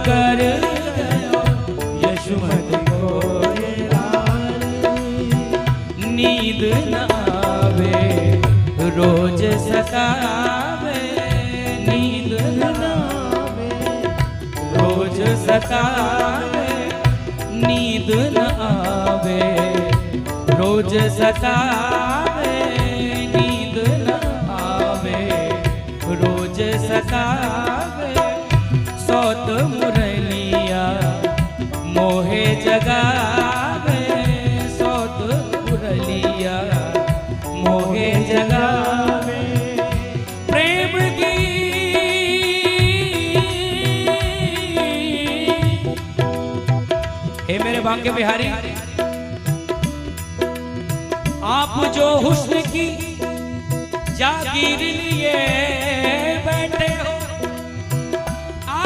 कर गयो यशोमत को नींद न आवे रोज सतावे नींद न आवे रोज सतावे नींद न आवे रोज सतावे नींद न आवे रोज सतावे सौत मुरलिया मोहे जगावे सौत मुरलिया मोहे जगावे प्रेम की हे मेरे भाग्य बिहारी आप जो हुस्न की जागीर लिए बैठे हो